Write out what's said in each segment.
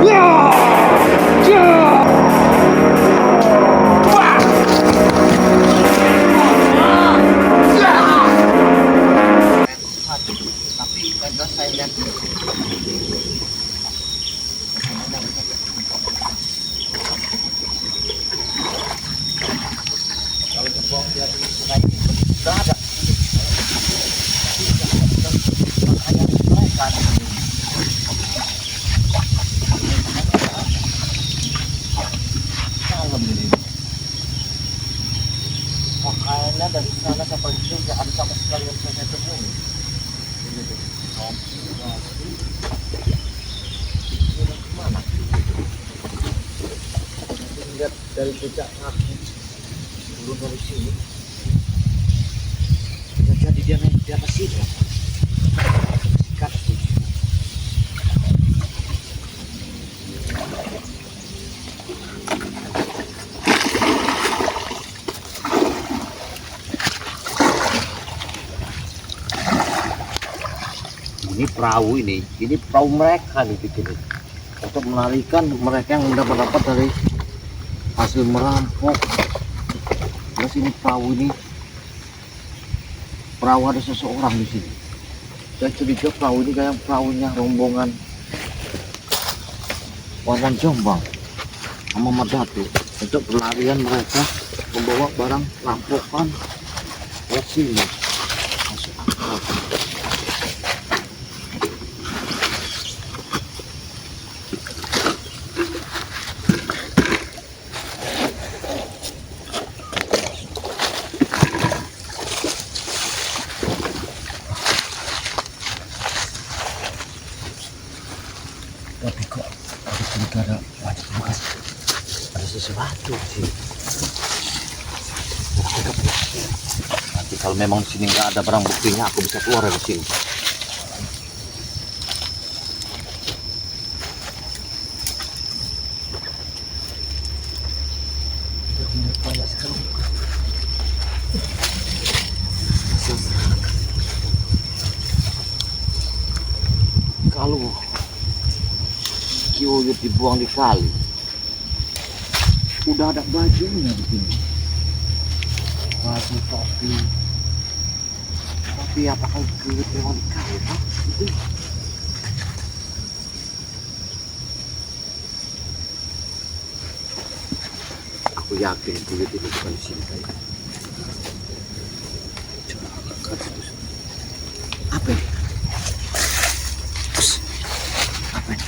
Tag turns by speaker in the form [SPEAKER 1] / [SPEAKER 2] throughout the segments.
[SPEAKER 1] Tapi saya lihat kalau dibuang di sungai sudah ada. Makanya mereka dalam ini. Makanya dari sana sampai sini tidak ada sama sekali yang saya temui. Ini tuh, kemana? Lihat dari jejak kaki dulu dari sini. Jadi dia naik di atas sini. Sikat sih. Ini perahu mereka nih bikin untuk melarikan mereka yang mendapat dari hasil merampok. Terus ini perahu ada seseorang di sini. Saya curiga perahu ini kayak perahunya rombongan Wawan Jombang sama Merdatu untuk berlarian mereka membawa barang rampokan ke sini. Masuk akal. Tapi kok ada curiga ada bekas ada sesuatu sih. Nanti kalau memang di sini nggak ada barang buktinya, aku bisa keluar dari sini. Banyak sekali. Kalau Kiyuyut dibuang di kali, udah ada bajunya di sini, baju topi apakah Kiyuyut memang di kali? Itu aku yakin Kiyuyut ini bukan di sini kayaknya. Coba angkat itu. Apa ini? Apa ini?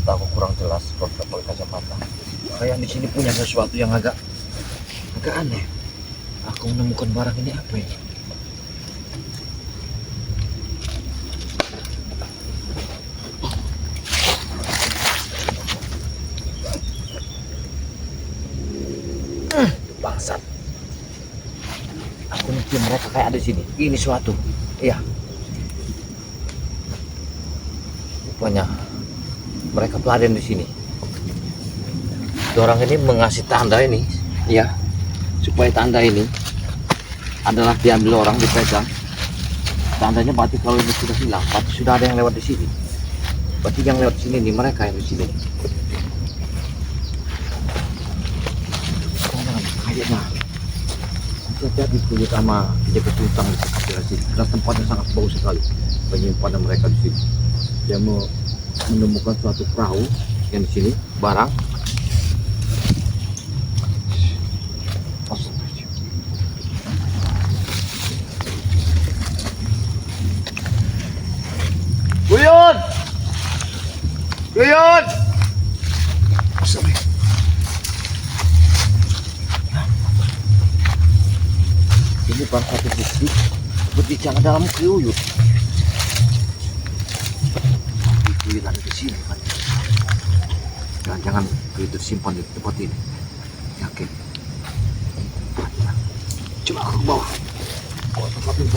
[SPEAKER 1] Aku kurang jelas kalau pakai kacamata. Kayak di sini punya sesuatu yang agak aneh. Aku menemukan barang ini apa ini? Bangsat. Aku mikir mereka kayak ada di sini. Ini suatu. Iya. Rupanya mereka pelarian di sini. Orang ini mengasih tanda ini, ya, supaya tanda ini adalah diambil orang, dipegang. Tandanya berarti kalau ini sudah hilang, berarti sudah ada yang lewat di sini. Berarti yang lewat sini nih mereka yang di sini. Kayaknya hati-hati Kiyuyut sama jaga tutang di sekitar sini. Karena tempatnya sangat bagus sekali penyimpanan mereka di sini. Dia mau menemukan suatu perahu yang di sini barang. Kiyuyut! Ini baru satu bukti berbicara dalam Kiyuyut. Kiyuyut ada di sini kan? Jangan Kiyuyut simpan di tempat ini. Yakin? Coba aku bawa. Bawa tempat ini.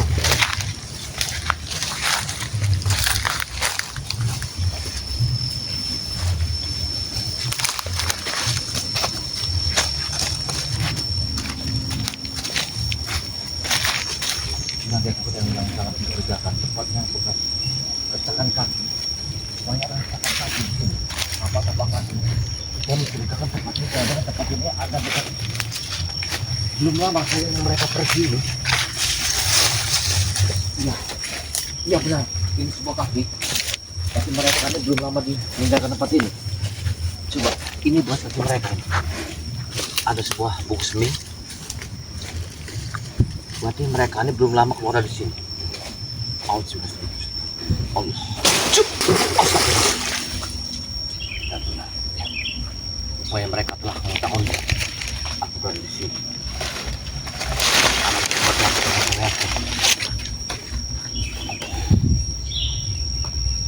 [SPEAKER 1] mencurigakan, tempatnya bekas kecakan kaki. Banyak kecakan kaki di sini. Apa kaki? Saya mencurigakan tempat ini karena tempat ini ada dekat. Belum lama saya mereka pergi ini. Iya, iya benar. Ini sebuah kaki. Tapi mereka ini belum lama meninggalkan tempat ini. Coba, ini buat kaki mereka ini. Ada sebuah bungkus mie. Berarti mereka ini belum lama keluar dari sini. Allah. Cuk. Dan benar. Supaya mereka telah mengetahui aku berada di sini. Anak seperti aku terlihat.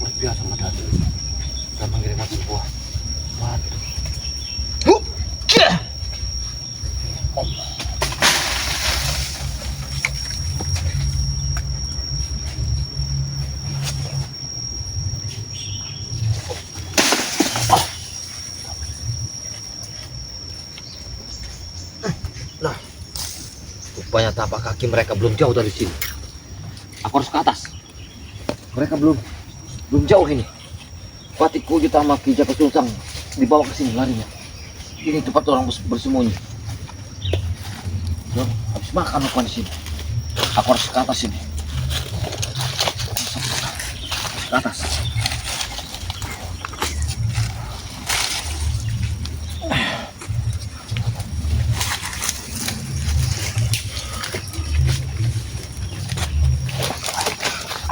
[SPEAKER 1] Luar biasa Madatu. Sudah mengirimkan sebuah batu. Allah. Nah, rupanya tapak kaki mereka belum jauh dari sini. Aku harus ke atas. Mereka belum jauh ini. Patiku utama Ki Jaka Sulsang dibawa ke sini larinya. Ini tempat orang bersembunyi. Loh, habis makan apa di sini? Aku harus ke atas ini. Ke atas.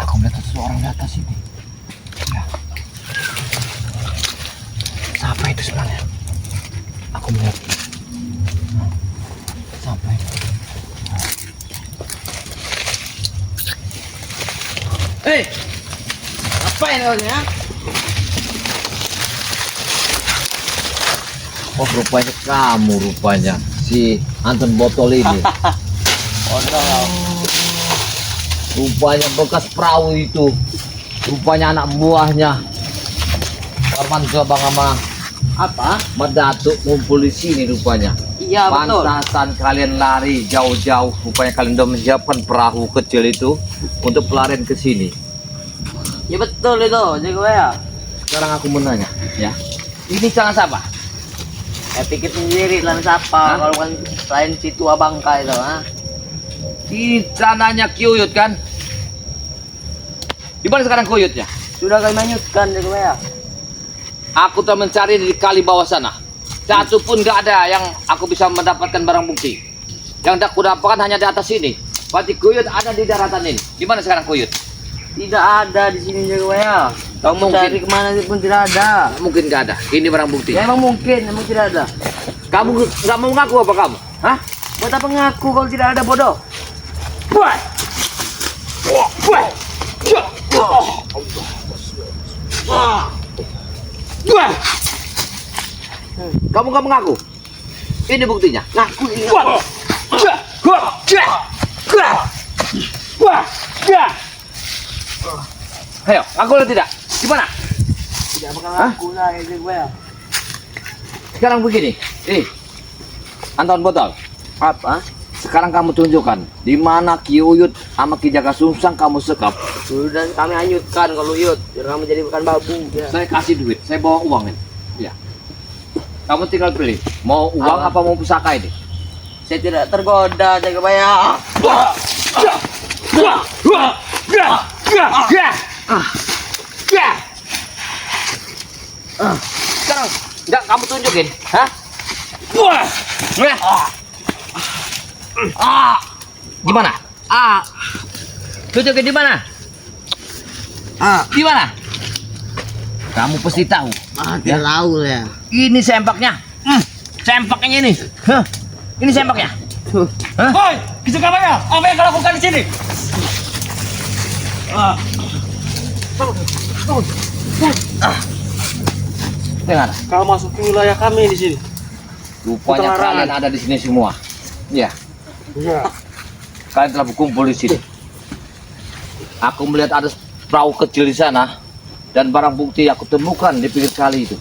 [SPEAKER 1] Aku melihat seseorang di atas ini. Ya. Siapa itu sebenarnya? Aku melihat. Sampai. Hei, ngapain kau ya? Oh, rupanya kamu si Anton Botol ini. Oh, no. Rupanya bekas perahu itu. Rupanya anak buahnya Paman Gabang sama apa? Madatu ngumpul di sini rupanya. Iya, betul. Pantasan kalian lari jauh-jauh. Rupanya kalian udah menyiapkan perahu kecil itu untuk pelarian ke sini. Ya betul itu, jago ya. Sekarang aku mau nanya, ya. Ini celana siapa? Saya pikir sendiri celana siapa? Kalau kan selain si tua bangka itu, ha? Ini celananya Kyuyut kan? Di mana sekarang Kyuyutnya? Sudah kami menyutkan, jago ya. Aku telah mencari di kali bawah sana. Satu pun gak ada yang aku bisa mendapatkan barang bukti. Yang aku dapatkan hanya di atas sini. Berarti Kyuyut ada di daratan ini. Di mana sekarang Kyuyut? Tidak ada di sini juga ya. Kamu cari kemana pun tidak ada. Mungkin gak ada. Ini barang bukti. Ya, emang mungkin, emang tidak ada. Kamu gak mau ngaku apa kamu? Hah? Buat apa ngaku kalau tidak ada, bodoh? Buat. Kamu gak mengaku? Ini buktinya. Ngaku ini. Ayo, ngaku atau tidak? Gimana? Tidak bakal ngaku lah ini gue ya. Sekarang begini. Anton Botol. Apa? Sekarang kamu tunjukkan di mana Kyuyut sama Ki Jaka Sungsang kamu sekap. Sudah kami hanyutkan kalau Yut. Biar kamu jadi bukan babu. Ya. Saya kasih duit. Saya bawa uang ini. Ya. Kamu tinggal pilih. Mau uang apa mau pusaka ini? Saya tidak tergoda, jaga bayar. Sekarang enggak kamu tunjukin, hah? Gimana? Tunjukin di mana? Di mana? Kamu pasti tahu. Dia tahu ya. Ini sempaknya. Sempaknya ini. Ini sempaknya. Hoi, kesukaannya. Apa yang kau lakukan di sini? Dengar. Kau masuk ke wilayah kami di sini. Rupanya kalian ada di sini semua. Ya. Iya. Kalian telah berkumpul di sini. Aku melihat ada perahu kecil di sana dan barang bukti aku temukan di pinggir kali itu.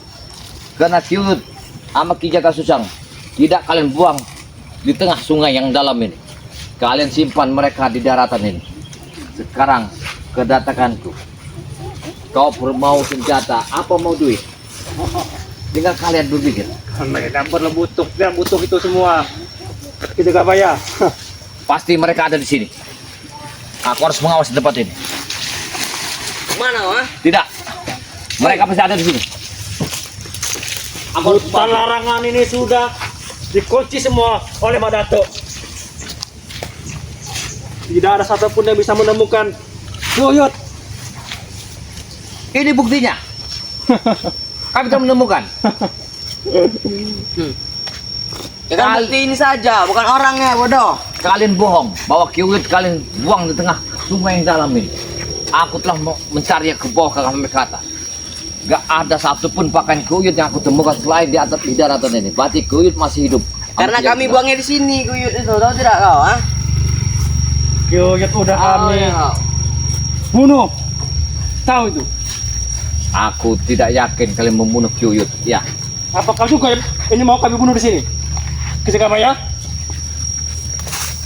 [SPEAKER 1] Karena Kyuyut sama Ki Jaka Sungsang tidak kalian buang di tengah sungai yang dalam ini. Kalian simpan mereka di daratan ini. Sekarang kedatanganku. Kau mau senjata, apa mau duit? Tinggal kalian berpikir.
[SPEAKER 2] Mereka butuh, dia butuh itu semua. Kita gak bayar.
[SPEAKER 1] Pasti mereka ada di sini. Aku harus mengawasi tempat ini.
[SPEAKER 3] Mana, Wah?
[SPEAKER 1] Tidak. Mereka pasti ada di sini. Aku harus
[SPEAKER 2] Hutan larangan ini sudah dikunci semua oleh Mak Dato. Tidak ada satupun yang bisa menemukan Yuyut.
[SPEAKER 1] Ini buktinya. Kami telah menemukan.
[SPEAKER 3] Ya kan bukti ini saja, bukan orangnya, bodoh.
[SPEAKER 1] Kalian bohong bahwa Kyuyut kalian buang di tengah sungai yang dalam ini. Aku telah mencari ke bawah ke kami kata. Gak ada satupun pakaian Kyuyut yang aku temukan selain di atas di daratan ini. Berarti Kyuyut masih hidup.
[SPEAKER 3] Karena kami buangnya di sini, Kuyut itu, tahu tidak kau, ah?
[SPEAKER 2] Yuyut udah kami
[SPEAKER 3] ya.
[SPEAKER 2] bunuh. Tahu itu.
[SPEAKER 1] Aku tidak yakin kalian membunuh Kyuyut. Ya,
[SPEAKER 2] Apa kau juga ini mau kami bunuh di sini? Kita gak bayar?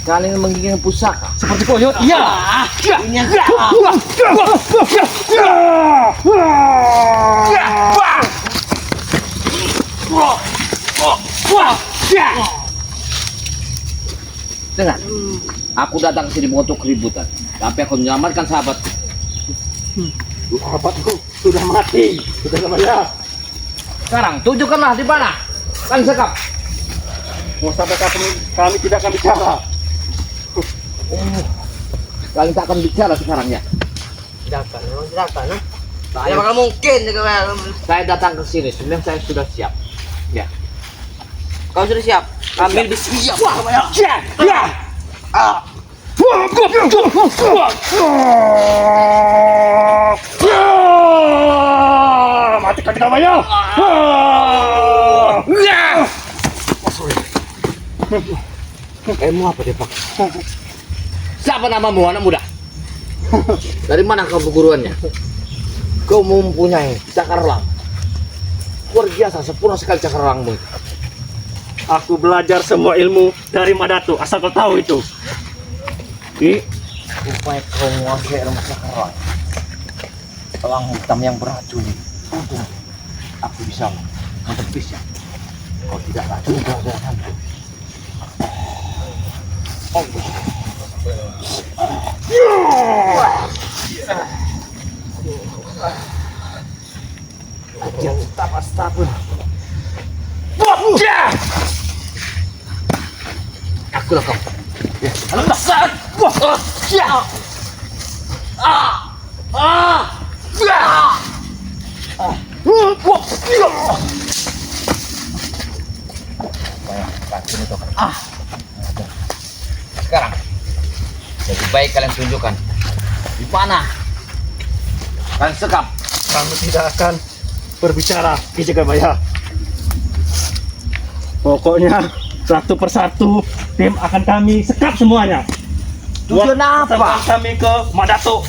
[SPEAKER 1] kalian menginginkan pusaka.
[SPEAKER 2] Seperti Yuyut? Iya.
[SPEAKER 3] Ini yang
[SPEAKER 1] Dengar, aku datang ke sini untuk keributan. Tapi aku menyelamatkan sahabat.
[SPEAKER 2] Sahabatku sudah mati. Kita gak bayar.
[SPEAKER 1] Sekarang tunjukkanlah di mana. Kalian sekap.
[SPEAKER 2] Mau sampai kami tidak akan bicara.
[SPEAKER 1] Kalian tak akan bicara sekarang ya.
[SPEAKER 3] tidak akan, memang tidak akan, ah? Ya bakal mungkin juga, Wah.
[SPEAKER 1] Saya datang ke sini sebelum saya sudah siap. Ya.
[SPEAKER 3] Kau sudah siap? Kami lebih siap.
[SPEAKER 2] Mati kami namanya.
[SPEAKER 1] Kamu apa deh Pak? Siapa namamu anak muda? Dari mana kau perguruannya? Kau mempunyai cakalang. Luar biasa, sempurna sekali cakaralangmu.
[SPEAKER 2] Aku belajar semua ilmu dari Mak Dato, asal kau tahu itu.
[SPEAKER 1] Rupanya kau menguasai ilmu cakalang. Elang hitam yang beracun. Untung aku bisa mentepisnya. Kau tidak racun kau. Astagfirullah. Aku lah kau. Halo besar. Sekarang lebih baik kalian tunjukkan di mana kalian sekap.
[SPEAKER 2] Kami tidak akan berbicara di Jagabaya. Pokoknya satu persatu tim akan kami sekap semuanya.
[SPEAKER 1] Tujuan apa?
[SPEAKER 2] Sebab kami ke Mak Dato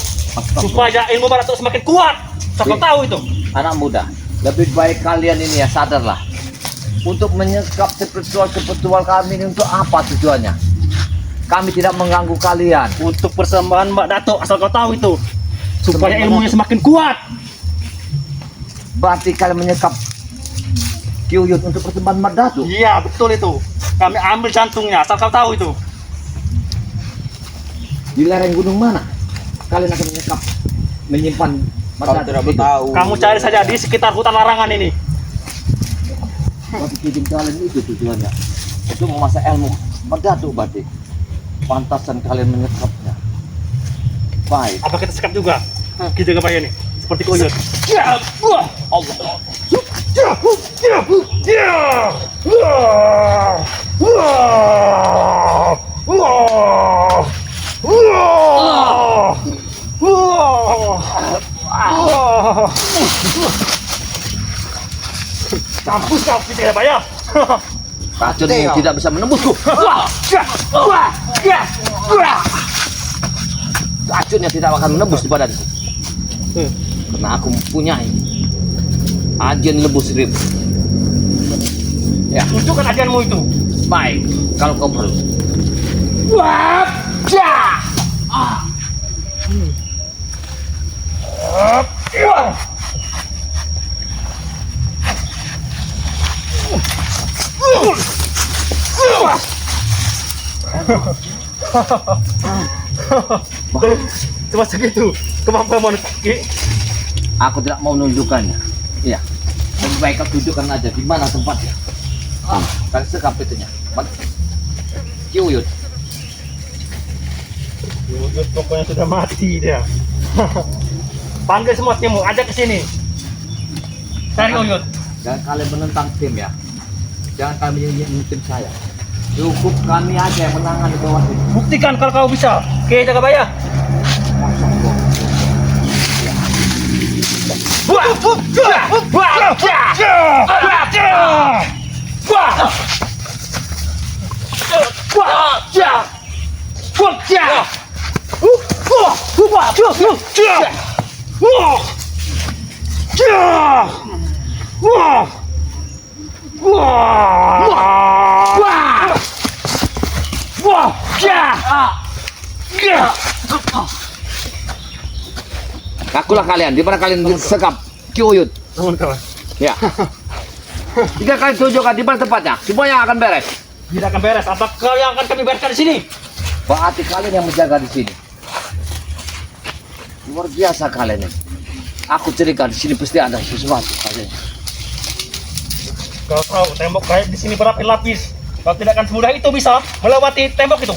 [SPEAKER 2] supaya ilmu Mak Dato semakin kuat. Kau tahu itu.
[SPEAKER 1] Anak muda, lebih baik kalian ini ya sadarlah. Untuk menyekap spiritual kami ini untuk apa tujuannya? Kami tidak mengganggu kalian.
[SPEAKER 2] Untuk persembahan Mak Dato, asal kau tahu itu. Supaya ilmunya semakin kuat.
[SPEAKER 1] Berarti kalian menyekap Kyuyut untuk persembahan Mak Dato.
[SPEAKER 2] Iya, betul itu. Kami ambil jantungnya, asal kau tahu itu.
[SPEAKER 1] Di lereng gunung mana kalian akan menyimpan Mak
[SPEAKER 3] Kau
[SPEAKER 1] Dato
[SPEAKER 3] tidak
[SPEAKER 1] itu?
[SPEAKER 3] tahu.
[SPEAKER 2] Kamu cari saja di sekitar hutan larangan ini.
[SPEAKER 1] Berarti kirim kalian itu tujuannya untuk menguasai ilmu Mak Dato berarti. Pantasan kalian menyekapnya. Baik.
[SPEAKER 2] Apa kita sekap juga? Kita Jagabaya nih, seperti Kuyut.
[SPEAKER 1] Allah.
[SPEAKER 2] Campus kau kita Jagabaya.
[SPEAKER 1] Racunmu tidak bisa menembusku. Racunnya tidak akan menembus di badanku. Karena aku mempunyai ajian lebus rib. Ya,
[SPEAKER 2] Tunjukkan ajianmu itu.
[SPEAKER 1] baik. Kalau kau perlu.
[SPEAKER 2] Cuma segitu kemampuan Ki.
[SPEAKER 1] Aku tidak mau menunjukkannya. Iya. Lebih baik kau tunjukkan aja di mana tempatnya. Kalian sekap itunya. Kiuyut.
[SPEAKER 2] Wujud pokoknya sudah mati dia. Panggil semua timmu, ajak ke sini. Cari Uyut.
[SPEAKER 1] Jangan kalian menentang tim ya. Jangan kalian menyanyikan tim saya. Cukup kami aja yang menangani bawah ini.
[SPEAKER 2] Buktikan kalau kau bisa. Oke, Jagabaya.
[SPEAKER 1] Akulah kalian, di mana kalian sekap Kiuyut.
[SPEAKER 2] Namun kawan,
[SPEAKER 1] Ya. Jika kalian tunjukkan di mana tempatnya, semuanya akan beres.
[SPEAKER 2] tidak akan beres. Apa kau yang akan kami biarkan di sini?
[SPEAKER 1] Berarti kalian yang menjaga di sini. Luar biasa kalian ini. Aku curiga di sini pasti ada sesuatu kalian.
[SPEAKER 2] Kau tahu tembok kayak di sini berlapis-lapis. Kau tidak akan semudah itu bisa melewati tembok itu.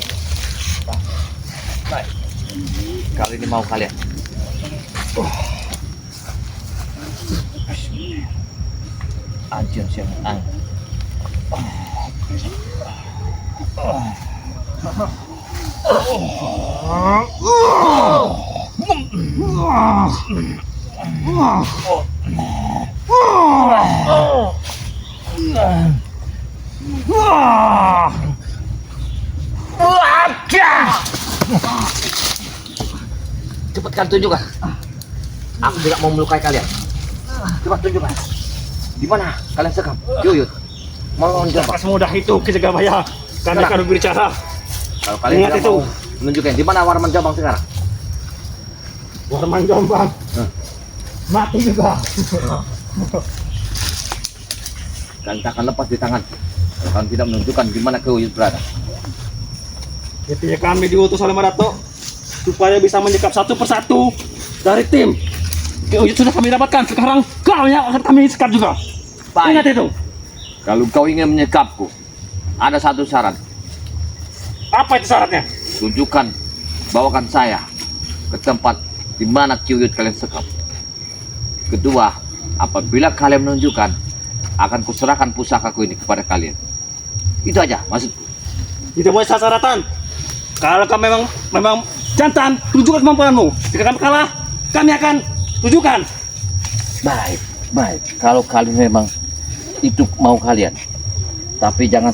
[SPEAKER 1] Baik. Kali ini mau kalian. Anjir siang ang. Cepat kalian tunjukkan. Aku tidak mau melukai kalian. Cepat tunjukkan. Di mana kalian sekap? Yuyut. Mau jawab.
[SPEAKER 2] Tak semudah itu Ki Jagabaya. Kami
[SPEAKER 1] Tenang.
[SPEAKER 2] akan berbicara.
[SPEAKER 1] Kalau kalian
[SPEAKER 2] Ingat
[SPEAKER 1] tidak
[SPEAKER 2] itu.
[SPEAKER 1] mau menunjukkan di mana Warman Jombang sekarang?
[SPEAKER 2] Warman Jombang. Mati juga.
[SPEAKER 1] Kalian tak akan lepas di tangan. Kalau kalian tidak menunjukkan di mana Kiuyut berada.
[SPEAKER 2] Intinya kami diutus oleh Madato supaya bisa menyekap satu persatu dari tim. Uyut sudah kami dapatkan. Sekarang kau yang akan kami sekap juga.
[SPEAKER 1] Baik.
[SPEAKER 2] Ingat itu.
[SPEAKER 1] Kalau kau ingin menyekapku, ada satu syarat.
[SPEAKER 2] Apa itu syaratnya?
[SPEAKER 1] Tunjukkan, bawakan saya ke tempat di mana Kiuyut kalian sekap. Kedua, apabila kalian menunjukkan, akan kuserahkan pusakaku ini kepada kalian. Itu aja maksudku.
[SPEAKER 2] Tidak boleh syaratan. Kalau kau memang jantan, tunjukkan kemampuanmu. Jika kami kalah, kami akan tunjukkan.
[SPEAKER 1] Baik, baik. Kalau kalian memang itu mau kalian, tapi jangan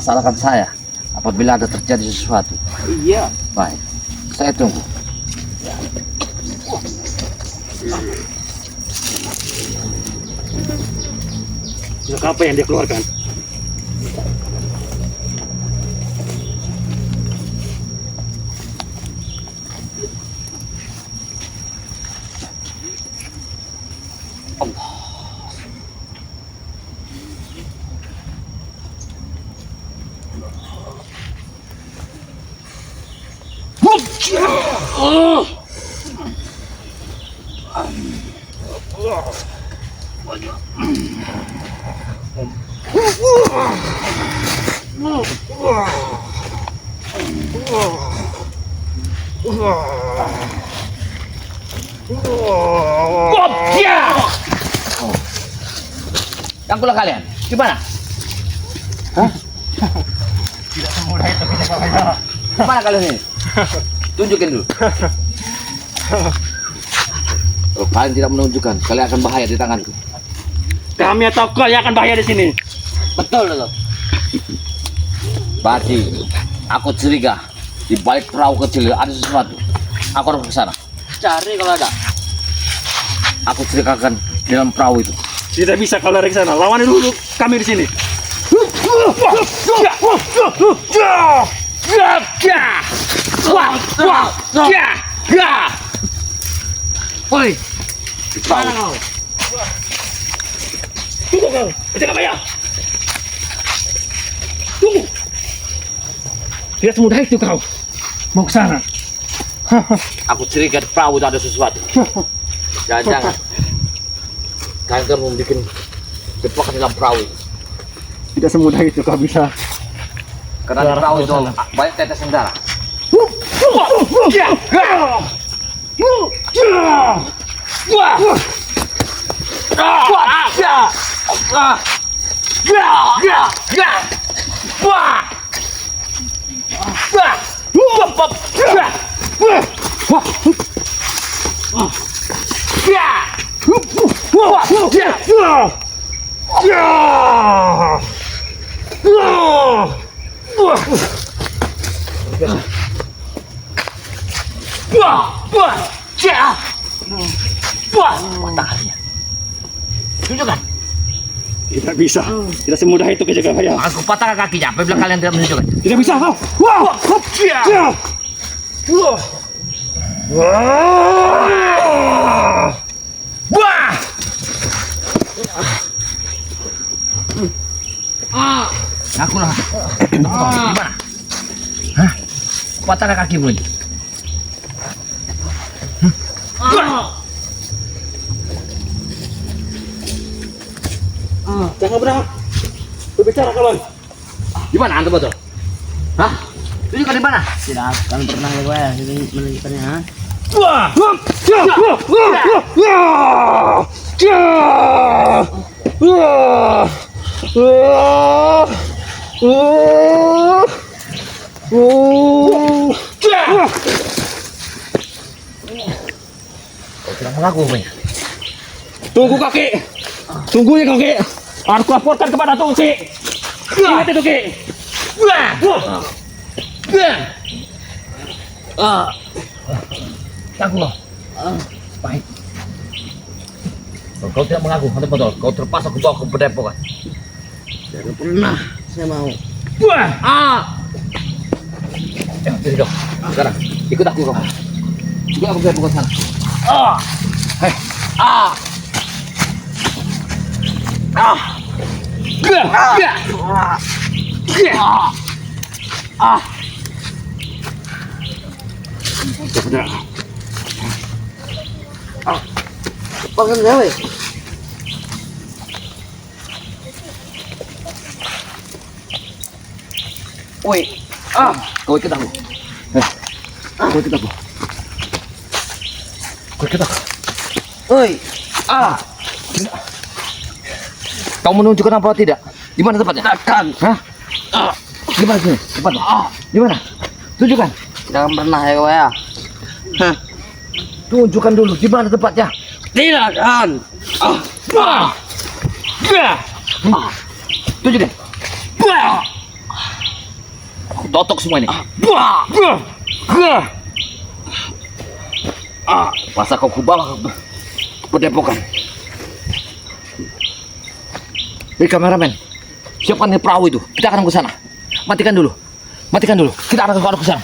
[SPEAKER 1] salahkan saya apabila ada terjadi sesuatu.
[SPEAKER 2] Iya.
[SPEAKER 1] Baik, saya tunggu.
[SPEAKER 2] Apa yang dia keluarkan?
[SPEAKER 1] Tangkulah kalian. Gimana?
[SPEAKER 2] Tidak semudah itu Ki Jagabaya.
[SPEAKER 1] Gimana kalian ini? Tunjukin dulu. Kalau kalian tidak menunjukkan, kalian akan bahaya di tanganku.
[SPEAKER 2] Kami atau kau yang akan bahaya di sini.
[SPEAKER 1] Betul, loh. Berarti aku curiga di balik perahu kecil ada sesuatu. Aku harus ke sana. Cari kalau ada. Aku curigakan di dalam perahu itu.
[SPEAKER 2] Tidak bisa kau lari ke sana. Lawan dulu kami di sini.
[SPEAKER 1] Woi, Di perahu.
[SPEAKER 3] Mana kau?
[SPEAKER 2] Tunggu kau. Jangan bayar. Tunggu. Tidak semudah itu kau. Mau ke sana.
[SPEAKER 1] Aku curiga di perahu itu ada sesuatu. Jangan-jangan kalian mau bikin jebakan dalam perahu itu.
[SPEAKER 2] Tidak semudah itu kau bisa.
[SPEAKER 1] Karena di perahu itu banyak tetesan darah. Patah kakinya. Tunjukkan.
[SPEAKER 2] Tidak bisa. Tidak semudah itu kejaga bayar.
[SPEAKER 1] Aku patahkan kakinya. Apa bilang kalian tidak menunjukkan?
[SPEAKER 2] Tidak bisa kau. Wah.
[SPEAKER 1] Aku lah. Gimana? Hah? Patahkan kakimu ini.
[SPEAKER 2] Jangan berang. Berbicara kawan.
[SPEAKER 1] Di mana antum betul? Hah? Tunjukkan di mana?
[SPEAKER 3] Tidak akan pernah ya gue ini menunjukkannya. Ha?
[SPEAKER 1] Kau tidak mengaku punya.
[SPEAKER 2] Tunggu kaki. Tunggu ya kaki. Aku laporkan kepada Tungsi. Ingat itu kaki.
[SPEAKER 1] Aku loh. Baik. Kau tidak mengaku, antum betul. Kau terpaksa aku bawa ke pendepokan.
[SPEAKER 3] Jangan pernah saya mau.
[SPEAKER 1] Jadi dong. Sekarang ikut aku kau. Ikut aku ke pendepokan sana.
[SPEAKER 3] Pangan gawe.
[SPEAKER 1] Woi, kau ikut aku. Kau ikut aku. Kau ikut aku.
[SPEAKER 3] Oi.
[SPEAKER 1] Kau menunjukkan apa tidak? Di mana tempatnya?
[SPEAKER 3] Takkan.
[SPEAKER 1] Hah? Di mana sini? Tempatnya? Di mana? Tunjukkan.
[SPEAKER 3] Jangan pernah ya gue ya.
[SPEAKER 1] Tunjukkan dulu di mana tempatnya.
[SPEAKER 3] Tidak akan.
[SPEAKER 1] Tunjukkan. Aku totok semua ini. Masa kau kubawa ke pendepokan? Hei kameramen, siapkan nih perahu itu. Kita akan ke sana. Matikan dulu. Kita akan ke sana.